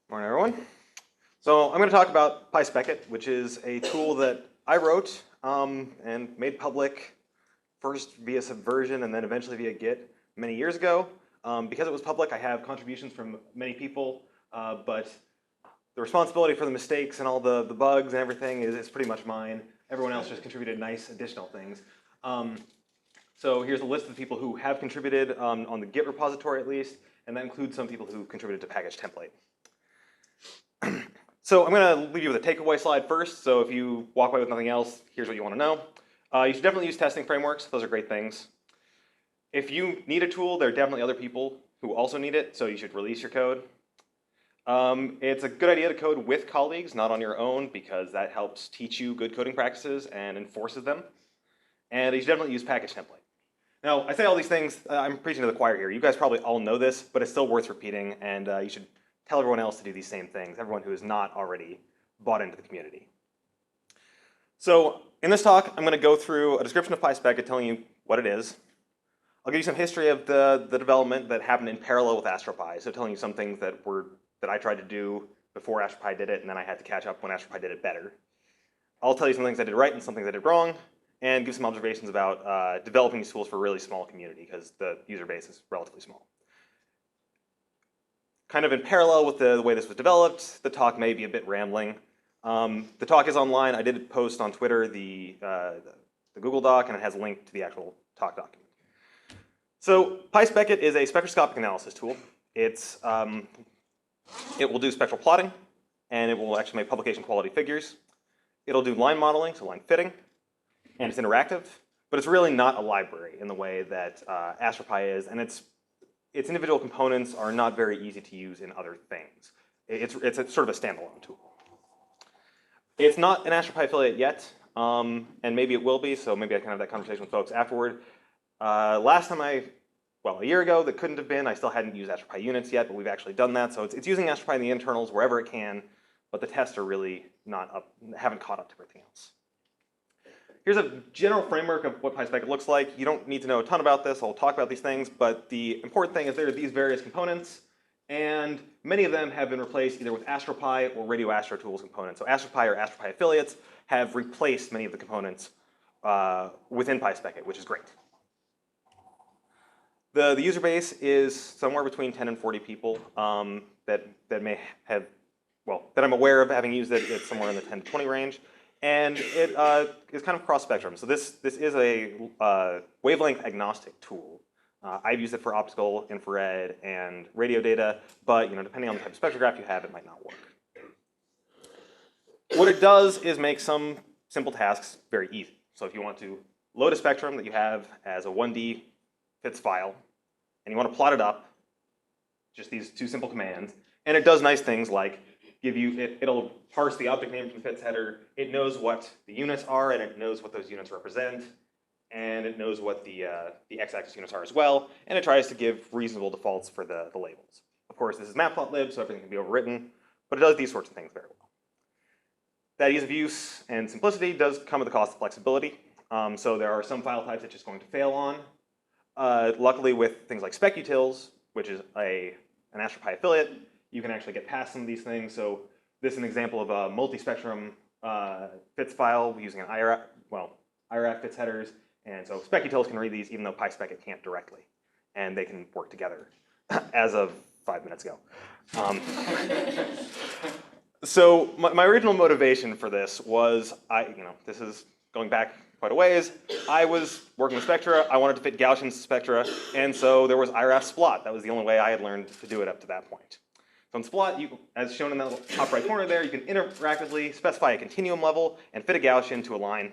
Morning, everyone. So I'm going to talk about Pyspeckit, which is a tool that I wrote and made public first via Subversion and then eventually via Git many years ago. Because it was public, I have contributions from many people, but the responsibility for the mistakes and all the bugs and everything is pretty much mine. Everyone else just contributed nice additional things. So here's a list of the people who have contributed on the Git repository at least, and that includes some people who contributed to package template. So I'm going to leave you with a takeaway slide first. So if you walk away with nothing else, here's what you want to know. You should definitely use testing frameworks. Those are great things. If you need a tool, there are definitely other people who also need it, so you should release your code. It's a good idea to code with colleagues, not on your own, because that helps teach you good coding practices and enforces them. And you should definitely use package template. Now, I say all these things, I'm preaching to the choir here. You guys probably all know this, but it's still worth repeating, and you should tell everyone else to do these same things, everyone who is not already bought into the community. So in this talk, I'm going to go through a description of Pyspeckit telling you what it is. I'll give you some history of the development that happened in parallel with AstroPy, so telling you some things that I tried to do before AstroPy did it, and then I had to catch up when AstroPy did it better. I'll tell you some things I did right and some things I did wrong, and give some observations about developing these tools for a really small community, because the user base is relatively small. Kind of in parallel with the way this was developed, the talk may be a bit rambling. The talk is online. I did post on Twitter the Google Doc, and it has a link to the actual talk document. So Pyspeckit is a spectroscopic analysis tool. It will do spectral plotting, and it will actually make publication quality figures. It'll do line modeling, so line fitting, and it's interactive, but it's really not a library in the way that AstroPy is, and its individual components are not very easy to use in other things. It's a sort of a standalone tool. It's not an AstroPy affiliate yet, and maybe it will be, so maybe I can have that conversation with folks afterward. Last time a year ago, that couldn't have been. I still hadn't used AstroPy units yet, but we've actually done that. So it's using AstroPy in the internals wherever it can, but the tests are really haven't caught up to everything else. Here's a general framework of what Pyspeckit looks like. You don't need to know a ton about this. I'll talk about these things, but the important thing is there are these various components, and many of them have been replaced either with AstroPy or Radio Astro Tools components. So AstroPy or AstroPy affiliates have replaced many of the components within Pyspeckit, which is great. The user base is somewhere between 10 and 40 people that may have, that I'm aware of having used it. It's somewhere in the 10 to 20 range. And it is kind of cross-spectrum. So this is a wavelength agnostic tool. I've used it for optical, infrared, and radio data, but depending on the type of spectrograph you have, it might not work. What it does is make some simple tasks very easy. So if you want to load a spectrum that you have as a 1D FITS file, and you want to plot it up, just these two simple commands, and it does nice things like it'll parse the object name from the FITS header. It knows what the units are, and it knows what those units represent, and it knows what the x-axis units are as well, and it tries to give reasonable defaults for the labels. Of course, this is matplotlib, so everything can be overwritten, but it does these sorts of things very well. That ease of use and simplicity does come at the cost of flexibility. So there are some file types it's just going to fail on. Luckily, with things like specutils, which is an AstroPy affiliate, you can actually get past some of these things. So this is an example of a multi-spectrum FITS file using an IRAF FITS headers. And so specutils can read these even though Pyspeckit can't directly. And they can work together as of 5 minutes ago. So my original motivation for this was, this is going back quite a ways. I was working with spectra. I wanted to fit Gaussian spectra. And so there was IRAF splot. That was the only way I had learned to do it up to that point. So in Splot, as shown in the top right corner there, you can interactively specify a continuum level and fit a Gaussian to a line.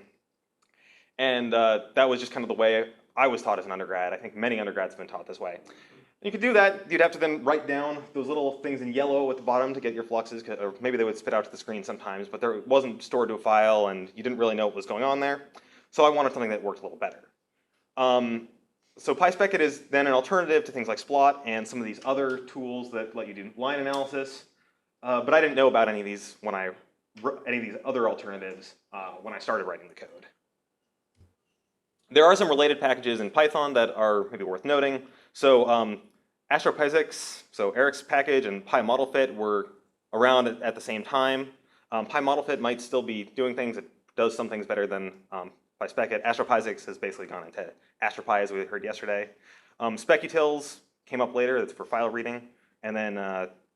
And that was just kind of the way I was taught as an undergrad. I think many undergrads have been taught this way. And you could do that. You'd have to then write down those little things in yellow at the bottom to get your fluxes, or maybe they would spit out to the screen sometimes, but it wasn't stored to a file, and you didn't really know what was going on there. So I wanted something that worked a little better. So Pyspeckit is then an alternative to things like Splot and some of these other tools that let you do line analysis. But I didn't know about any of these other alternatives when I started writing the code. There are some related packages in Python that are maybe worth noting. So AstroPhysics, so Eric's package, and PyModelFit were around at the same time. PyModelFit might still be doing things. It does some things better than Pyspeckit. AstroPySix has basically gone into AstroPy, as we heard yesterday. Specutils came up later. That's for file reading. And then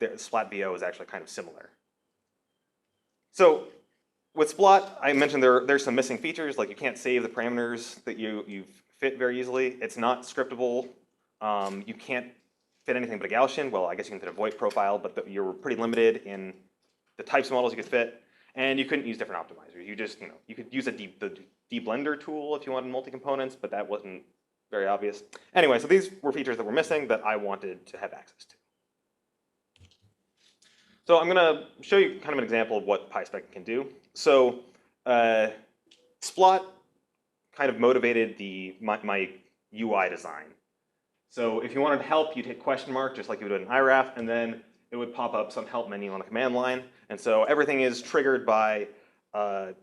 SplatBO is actually kind of similar. So with Splat, I mentioned there's some missing features, like you can't save the parameters that you fit very easily. It's not scriptable. You can't fit anything but a Gaussian. Well, I guess you can fit a VoIP profile, but you're pretty limited in the types of models you could fit. And you couldn't use different optimizers. You just, you could use the deblender tool if you wanted multi-components, but that wasn't very obvious. Anyway, so these were features that were missing that I wanted to have access to. So I'm going to show you kind of an example of what Pyspeckit can do. So Splat kind of motivated my UI design. So if you wanted help, you'd hit question mark, just like you would in IRAF, and then it would pop up some help menu on the command line. And so everything is triggered by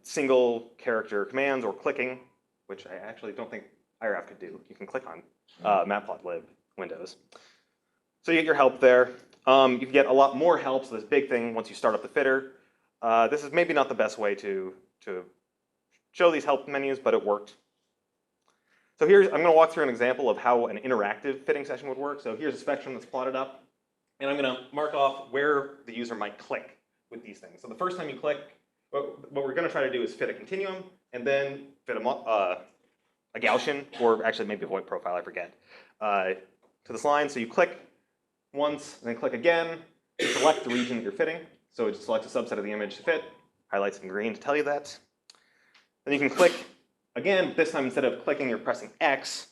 single character commands or clicking, which I actually don't think IRAF could do. You can click on matplotlib windows. So you get your help there. You can get a lot more help, so this big thing once you start up the fitter. This is maybe not the best way to show these help menus, but it worked. So I'm going to walk through an example of how an interactive fitting session would work. So here's a spectrum that's plotted up. And I'm going to mark off where the user might click with these things. So the first time you click, what we're going to try to do is fit a continuum, and then fit a Gaussian, or actually maybe a VoIP profile, I forget, to this line. So you click once, and then click again to select the region that you're fitting. So it selects a subset of the image to fit, highlights in green to tell you that. Then you can click again, but this time instead of clicking, you're pressing X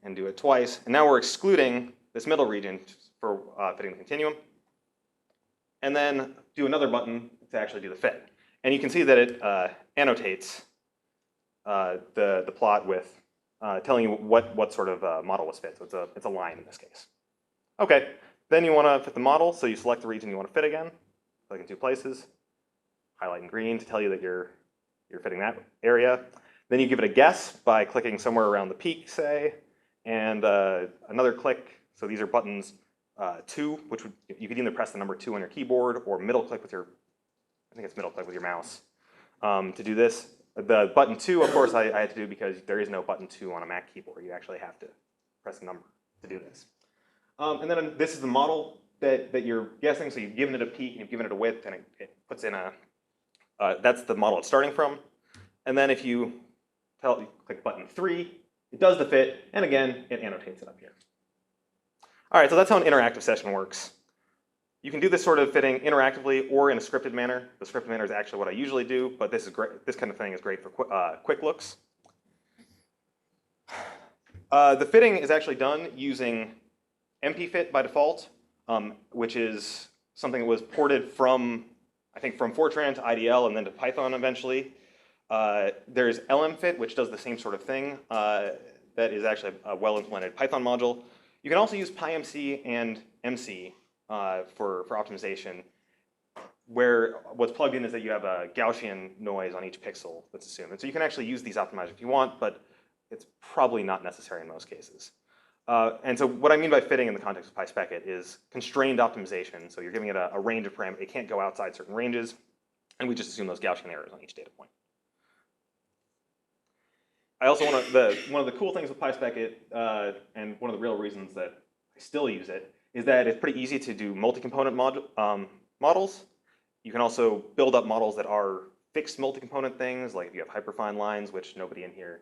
and do it twice. And now we're excluding this middle region for fitting the continuum. And then do another button to actually do the fit. And you can see that it annotates the plot with telling you what sort of model was fit. So it's a line in this case. Okay, then you want to fit the model, so you select the region you want to fit again. Click in two places, highlight in green to tell you that you're fitting that area. Then you give it a guess by clicking somewhere around the peak, say, and another click. So these are buttons 2, which you could either press the number 2 on your keyboard or middle click with your, I think it's middle click with your mouse to do this. The button 2, of course, I had to do because there is no button 2 on a Mac keyboard. You actually have to press the number to do this. And then this is the model that you're guessing. So you've given it a peak, and you've given it a width, and it puts in that's the model it's starting from. And then if you click button 3, it does the fit, and again, it annotates it up here. All right, so that's how an interactive session works. You can do this sort of fitting interactively or in a scripted manner. The scripted manner is actually what I usually do, but this is great. This kind of thing is great for quick looks. The fitting is actually done using mpfit by default, which is something that was ported from, I think, from Fortran to IDL and then to Python eventually. There's lmfit, which does the same sort of thing. That is actually a well-implemented Python module. You can also use PyMC and MC for optimization, where what's plugged in is that you have a Gaussian noise on each pixel that's assumed. And so you can actually use these optimizers if you want, but it's probably not necessary in most cases. And so what I mean by fitting in the context of Pyspeckit is constrained optimization. So you're giving it a range of parameters. It can't go outside certain ranges, and we just assume those Gaussian errors on each data point. I also want to, one of the cool things with Pyspeckit, and one of the real reasons that I still use it, is that it's pretty easy to do multi-component models. You can also build up models that are fixed multi-component things, like if you have hyperfine lines, which nobody in here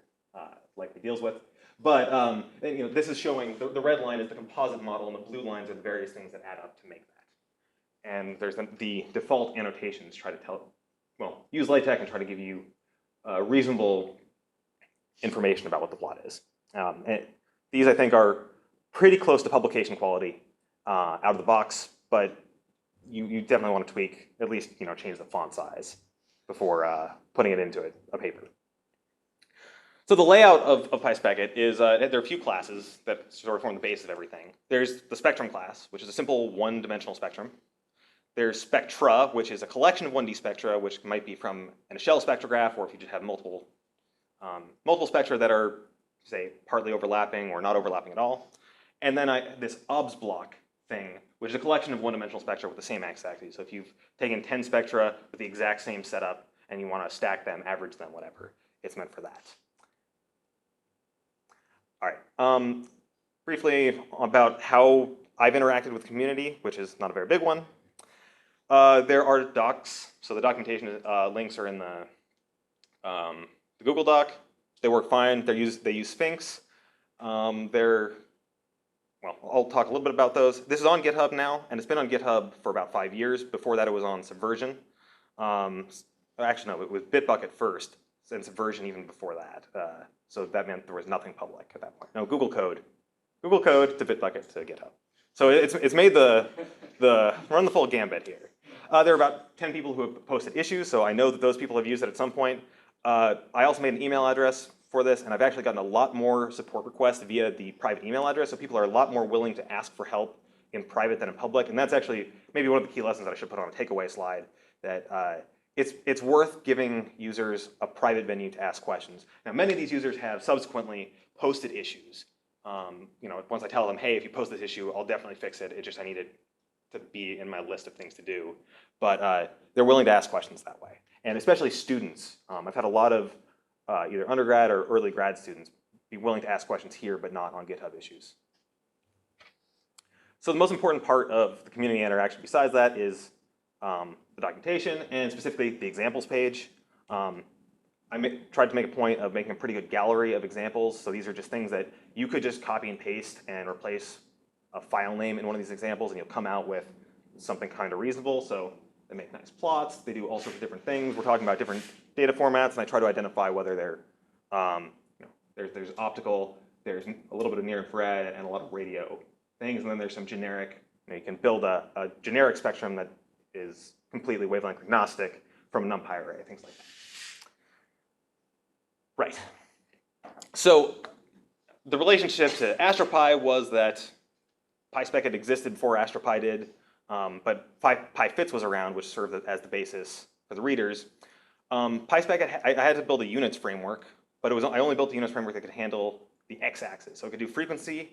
likely deals with. But this is showing, the red line is the composite model, and the blue lines are the various things that add up to make that. And there's the default annotations try to use LaTeX and try to give you reasonable information about what the plot is. And these, I think, are pretty close to publication quality out of the box, but you definitely want to tweak, at least change the font size before putting it into a paper. So the layout of Pyspeckit is, there are a few classes that sort of form the base of everything. There's the spectrum class, which is a simple one-dimensional spectrum. There's spectra, which is a collection of 1D spectra, which might be from a shell spectrograph, or if you just have multiple spectra that are, say, partly overlapping or not overlapping at all. And then this obs block thing, which is a collection of one-dimensional spectra with the same x-axis. So if you've taken 10 spectra with the exact same setup and you want to stack them, average them, whatever, it's meant for that. All right. Briefly about how I've interacted with the community, which is not a very big one. There are docs. So the documentation links are in the Google Doc. They work fine. They use Sphinx. Well, I'll talk a little bit about those. This is on GitHub now, and it's been on GitHub for about 5 years. Before that, it was on Subversion. Actually, no, it was Bitbucket first, and Subversion even before that. So that meant there was nothing public at that point. No, Google Code to Bitbucket to GitHub. So it's made run the full gambit here. There are about 10 people who have posted issues, so I know that those people have used it at some point. I also made an email address for this, and I've actually gotten a lot more support requests via the private email address, so people are a lot more willing to ask for help in private than in public, and that's actually maybe one of the key lessons that I should put on a takeaway slide, that it's worth giving users a private venue to ask questions. Now, many of these users have subsequently posted issues. Once I tell them, hey, if you post this issue, I'll definitely fix it. I need it to be in my list of things to do. But they're willing to ask questions that way. And especially students. I've had a lot of either undergrad or early grad students be willing to ask questions here, but not on GitHub issues. So the most important part of the community interaction besides that is the documentation, and specifically the examples page. Tried to make a point of making a pretty good gallery of examples. So these are just things that you could just copy and paste and replace a file name in one of these examples, and you'll come out with something kind of reasonable. So they make nice plots. They do all sorts of different things. We're talking about different data formats, and I try to identify whether they're, there's optical, there's a little bit of near infrared, and a lot of radio things, and then there's some generic. You can build a generic spectrum that is completely wavelength agnostic from a NumPy array, things like that. Right. So the relationship to AstroPy was that Pyspeckit existed before AstroPy did, but PyFits was around, which served as the basis for the readers. Pyspeckit, I had to build a units framework, but I only built a units framework that could handle the x-axis. So it could do frequency,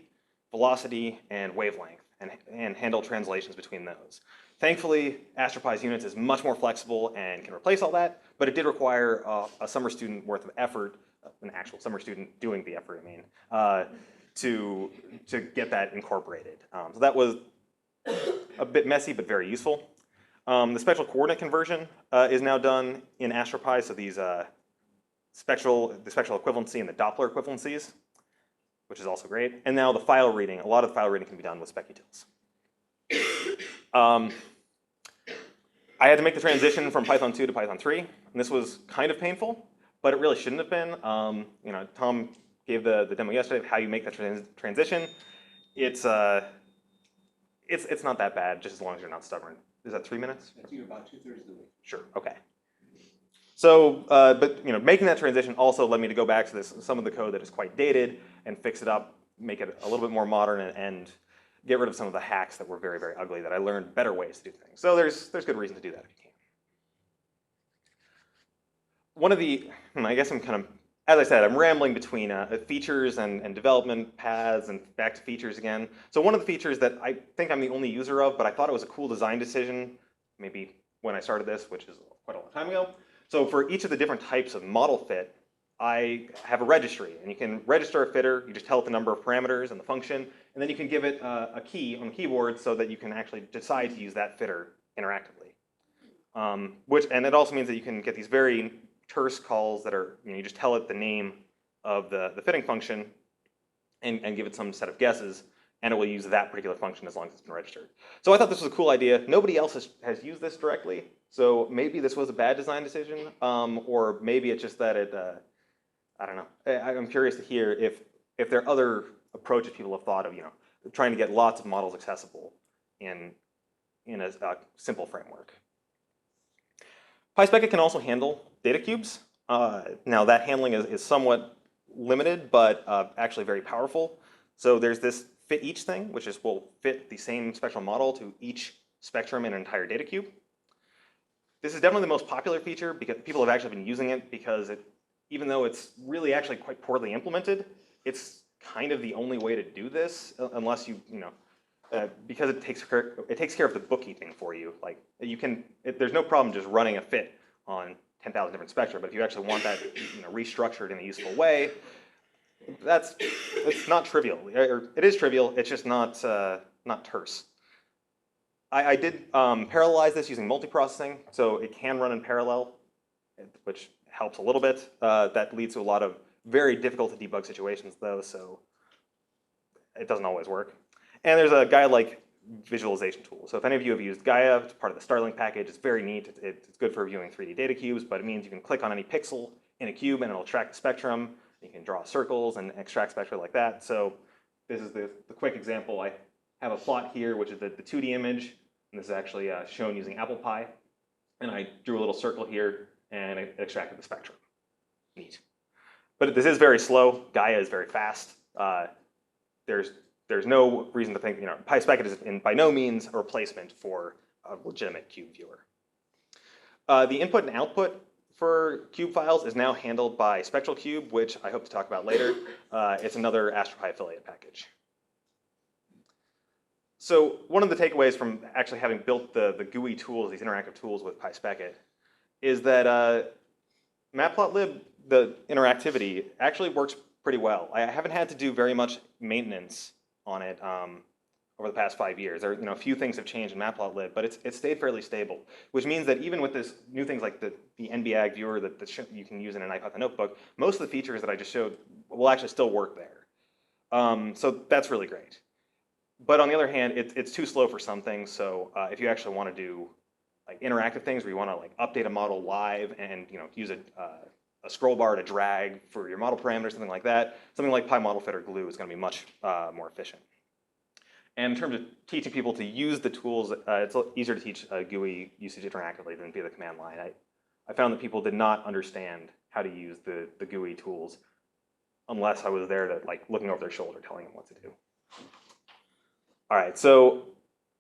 velocity, and wavelength, and handle translations between those. Thankfully, AstroPy's units is much more flexible and can replace all that, but it did require a summer student worth of effort, an actual summer student doing the effort, to get that incorporated. So that was a bit messy, but very useful. The spectral coordinate conversion is now done in AstroPy, so these the spectral equivalency and the Doppler equivalencies, which is also great. And now the file reading, a lot of the file reading can be done with specutils. I had to make the transition from Python 2 to Python 3, and this was kind of painful, but it really shouldn't have been. Tom gave the demo yesterday of how you make that transition. It's not that bad, just as long as you're not stubborn. Is that 3 minutes? That's you about 2/3 of the way. Sure. Okay. So, but making that transition also led me to go back to some of the code that is quite dated and fix it up, make it a little bit more modern, and get rid of some of the hacks that were very, very ugly that I learned better ways to do things. So there's good reason to do that if you can. One of the, I guess I'm kind of, as I said, I'm rambling between features and development paths and back to features again. So one of the features that I think I'm the only user of, but I thought it was a cool design decision, maybe when I started this, which is quite a long time ago. So for each of the different types of model fit, I have a registry, and you can register a fitter. You just tell it the number of parameters and the function, and then you can give it a key on the keyboard so that you can actually decide to use that fitter interactively. And it also means that you can get these very terse calls that are, you just tell it the name of the fitting function and give it some set of guesses, and it will use that particular function as long as it's been registered. So I thought this was a cool idea. Nobody else has used this directly, so maybe this was a bad design decision, or maybe it's just that it, I don't know. I'm curious to hear if there are other approaches people have thought of, trying to get lots of models accessible in a simple framework. Pyspeckit can also handle data cubes. Now that handling is somewhat limited, but actually very powerful. So there's this fit each thing, which will fit the same spectral model to each spectrum in an entire data cube. This is definitely the most popular feature because people have actually been using it because even though it's really actually quite poorly implemented, it's kind of the only way to do this unless you because it takes care of the bookkeeping for you. Like there's no problem just running a fit on 10,000 different spectra, but if you actually want that restructured in a useful way, it's not trivial. Or it is trivial. It's just not terse. I did parallelize this using multiprocessing, so it can run in parallel, which helps a little bit. That leads to a lot of very difficult to debug situations, though, so it doesn't always work. And there's a Gaia-like visualization tool. So if any of you have used Gaia, it's part of the Starlink package. It's very neat. It's good for viewing 3D data cubes, but it means you can click on any pixel in a cube and it'll track the spectrum. You can draw circles and extract spectra like that. So this is the quick example. I have a plot here, which is the 2D image, and this is actually shown using Apple Pie. And I drew a little circle here, and it extracted the spectrum. Neat. But this is very slow. Gaia is very fast. There's no reason to think, Pyspeckit is by no means a replacement for a legitimate cube viewer. The input and output for cube files is now handled by SpectralCube, which I hope to talk about later. It's another Astra Pi affiliate package. So one of the takeaways from actually having built the GUI tools, these interactive tools with Pyspeckit, is that Matplotlib, the interactivity, actually works pretty well. I haven't had to do very much maintenance on it over the past 5 years. There, a few things have changed in Matplotlib, but it's stayed fairly stable, which means that even with this new things like the NBAG viewer that you can use in an iPad notebook, most of the features that I just showed will actually still work there. So that's really great. But on the other hand, it's too slow for some things. So if you actually want to do like interactive things where you want to like update a model live and use a scroll bar to drag for your model parameters, something like that, something like PyModelFit or Glue is going to be much more efficient. And in terms of teaching people to use the tools, it's easier to teach GUI usage interactively than via the command line. I found that people did not understand how to use the GUI tools unless I was there to looking over their shoulder telling them what to do. All right, so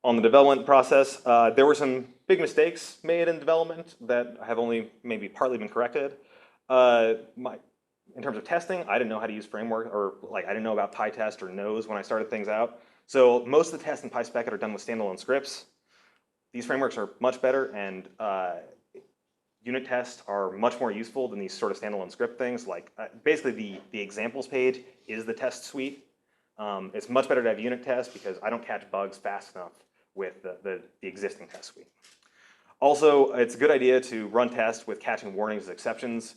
on the development process, there were some big mistakes made in development that have only maybe partly been corrected. In terms of testing, I didn't know how to use framework, or I didn't know about PyTest or Nose when I started things out. So most of the tests in Pyspeckit are done with standalone scripts. These frameworks are much better, and unit tests are much more useful than these sort of standalone script things. Basically, the examples page is the test suite. It's much better to have unit tests because I don't catch bugs fast enough with the existing test suite. Also, it's a good idea to run tests with catching warnings as exceptions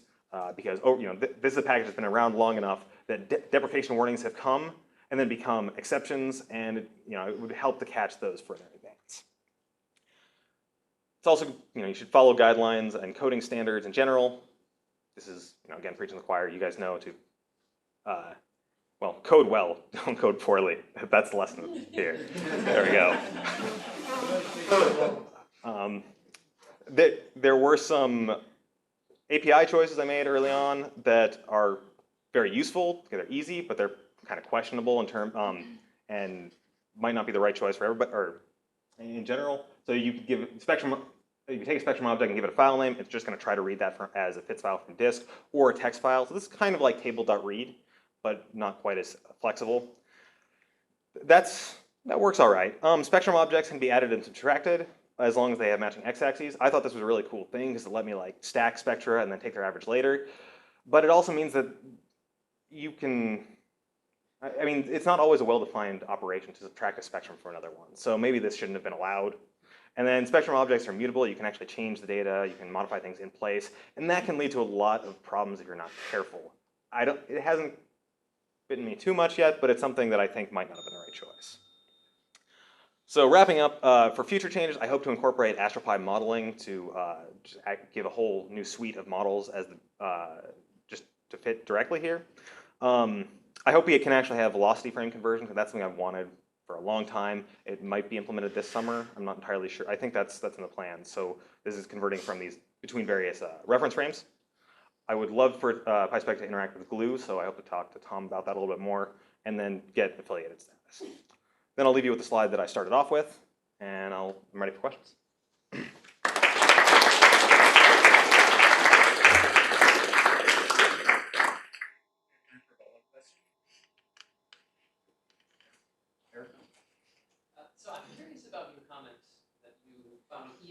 because this is a package that's been around long enough that deprecation warnings have come and then become exceptions, and it would help to catch those further in advance. It's also, you should follow guidelines and coding standards in general. This is, again, preaching to the choir. You guys know to, well, code well, don't code poorly. That's the lesson here. There we go. There were some API choices I made early on that are very useful. They're easy, but they're kind of questionable in terms, and might not be the right choice for everybody, or in general. So you could give Spectrum, you can take a Spectrum object and give it a file name. It's just going to try to read that as a FITS file from disk or a text file. So this is kind of like table.read, but not quite as flexible. That works all right. Spectrum objects can be added and subtracted as long as they have matching x-axes. I thought this was a really cool thing because it let me stack spectra and then take their average later. But it also means that you can, I mean, it's not always a well-defined operation to subtract a spectrum for another one. So maybe this shouldn't have been allowed. And then spectrum objects are mutable. You can actually change the data. You can modify things in place. And that can lead to a lot of problems if you're not careful. It hasn't bitten me too much yet, but it's something that I think might not have been the right choice. So wrapping up, for future changes, I hope to incorporate AstroPi modeling to just give a whole new suite of models as just to fit directly here. I hope it can actually have velocity frame conversion, because that's something I've wanted for a long time. It might be implemented this summer. I'm not entirely sure. I think that's in the plan. So this is converting from these between various reference frames. I would love for Pyspeckit to interact with Glue, so I hope to talk to Tom about that a little bit more, and then get affiliated status. Then I'll leave you with the slide that I started off with, and I'm ready for questions.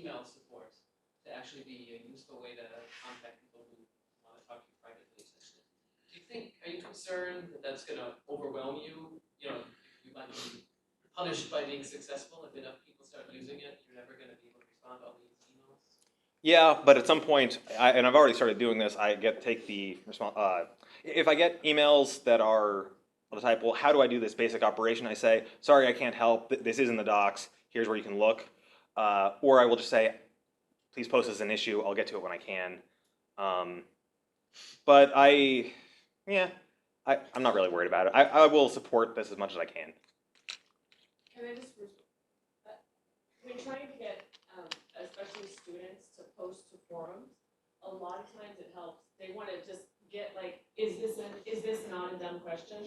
email support to actually be a useful way to contact people who want to talk to you privately, essentially. Do you think, are you concerned that that's going to overwhelm you? You know, you might be punished by being successful if enough people start using it. You're never going to be able to respond to all these emails. Yeah, but at some point, and I've already started doing this, I take the response. If I get emails that are of the type, well, how do I do this basic operation? I say, sorry, I can't help. This is in the docs. Here's where you can look. Or I will just say, please post as an issue. I'll get to it when I can. But I'm not really worried about it. I will support this as much as I can. Can I just, when trying to get, especially students to post to forums, a lot of times it helps. They want to just get like, is this not a dumb question?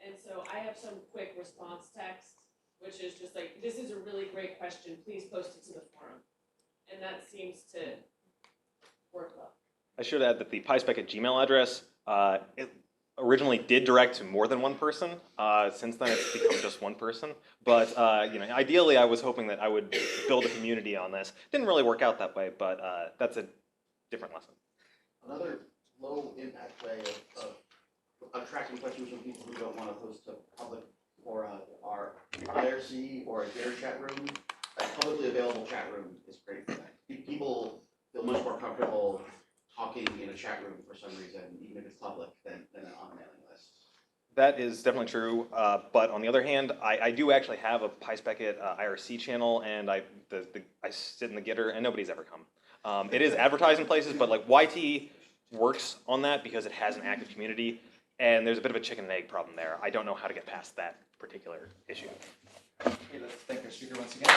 And so I have some quick response text, which is just like, this is a really great question. Please post it to the forum. And that seems to work well. I should add that the Pyspeckit Gmail address, it originally did direct to more than one person. Since then, it's become just one person. But ideally, I was hoping that I would build a community on this. Didn't really work out that way, but that's a different lesson. Another low-impact way of attracting questions from people who don't want to host a public fora are IRC or a Twitter chat room. A publicly available chat room is great for that. People feel much more comfortable talking in a chat room for some reason, even if it's public, than on a mailing list. That is definitely true, but on the other hand, I do actually have a Pyspeckit IRC channel, and I sit in the Gitter, and nobody's ever come. It is advertised in places, but like YT works on that because it has an active community, and there's a bit of a chicken and egg problem there. I don't know how to get past that particular issue. Okay, let's thank our speaker once again.